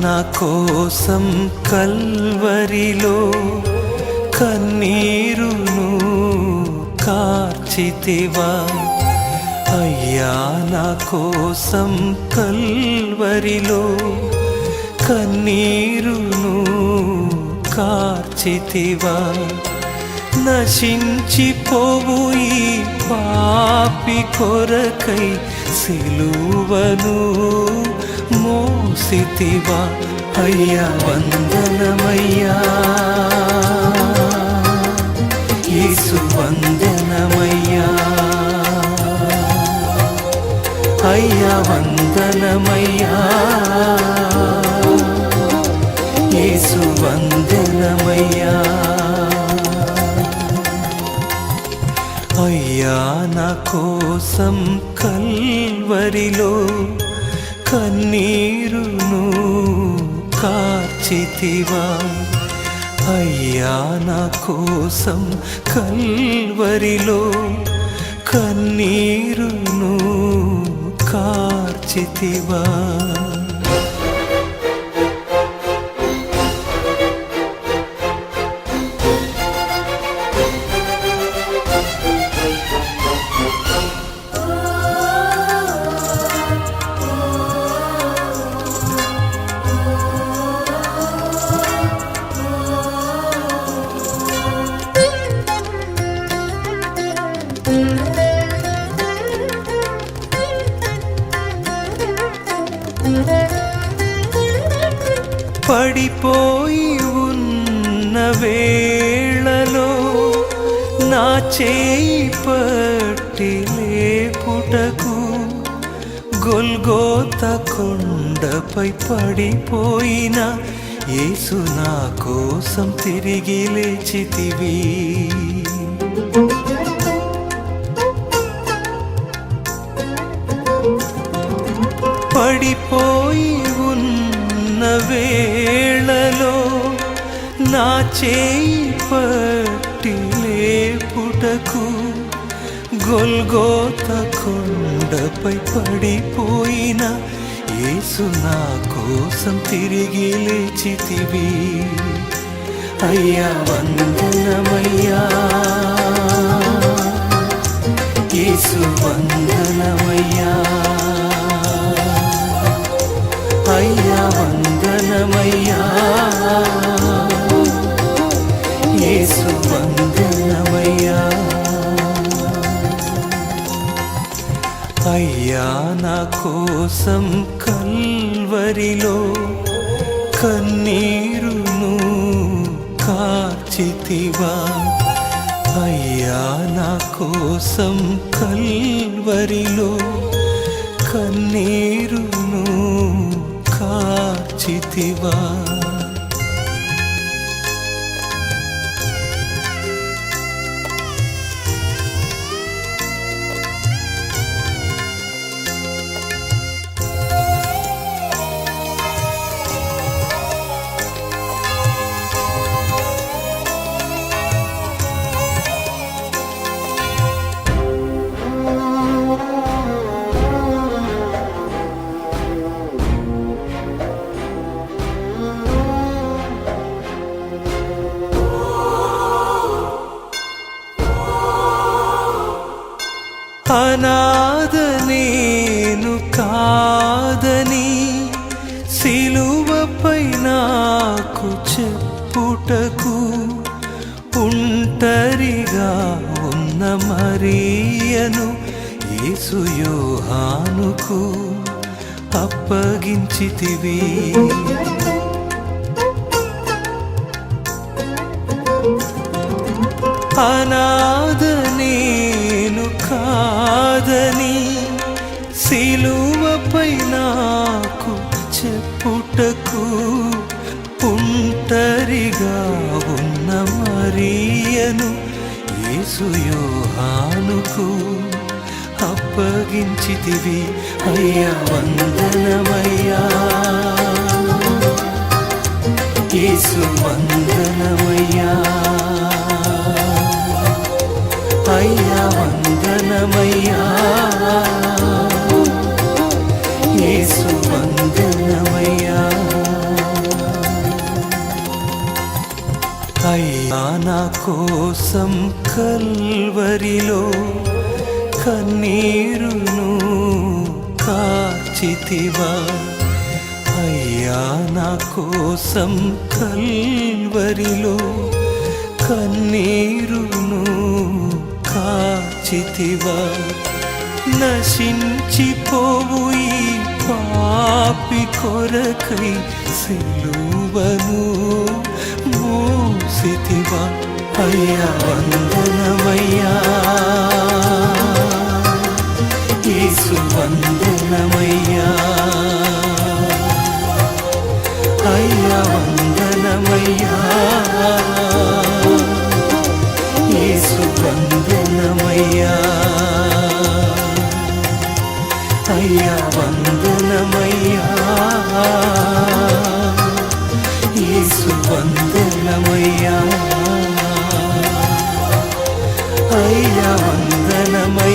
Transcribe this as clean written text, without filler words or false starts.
నా కోసం కల్వరిలో కన్నీరును కార్చితివా అయ్యా నా కోసం కల్వరిలో కన్నీరును కార్చితివా నశించిపోవు ఈ పాపి కొరకై సిలువను మోసితివా అయ్యా వందనమయ్యా యేసు వందనమయ్యా అయ్యా వందనమయ్యా యేసు వందనమయ్యా అయ్యా నా కోసం కల్వరిలో కన్నీరును కార్చితివా అయ్యా నా కోసం కల్వరిలో కన్నీరును కార్చితివా పడిపోయి ఉన్న వేళలో నా చేయి పట్టి లేపుటకు గొల్గోత కొండపై పడిపోయిన యేసు నా కోసం తిరిగి లేచితివి పడిపోయి ఉన్న వేళలో నా చేయి పట్టి లేపుటకు గొల్గోత కొండపై పడిపోయిన యేసు నా కోసం తిరిగి లేచితివి అయ్యా వందనమయ్యా యేసు వందనమయ్యా అయ్యా వందనమయ్యా యేసు వందనమయ్యా అయ్యా నా కోసం కల్వరిలో కన్నీరును కార్చితివా అయ్యా నా కోసం కల్వరిలో కన్నీరును కార్చితివా అనాథ నేను కాదని సిలువపై నాకు చెప్పుటకు ఒంటరిగా ఉన్న మరియను యేసు యోహానుకు అప్పగించితివి అనాథ నేను కాదని సిలువపై నాకు చెప్పుటకు ఒంటరిగా ఉన్న మరియను యేసు యోహానుకు అప్పగించితివి అయ్యా వందనమయ్యా యేసు వందనమయ్యా అయ్యా వందనమయ్యా యేసు వందనమయ్యా కోసం కల్వరిలో కన్నీరును కార్చితివా అయ్యా నా కోసం కల్వరిలో కన్నీరును కార్చితివా నశించిపోవు ఈ పాపి కొరకై సిలువను మోసితివా అయ్యా వందనమయ్యా యేసు వందనమయ్యా అయ్యా వందనమయ్యా యేసు వందనమయ్యా అయ్యా వందనమయ్యా యేసు వందనమయ్యా అయ్యా వందనమయ్యా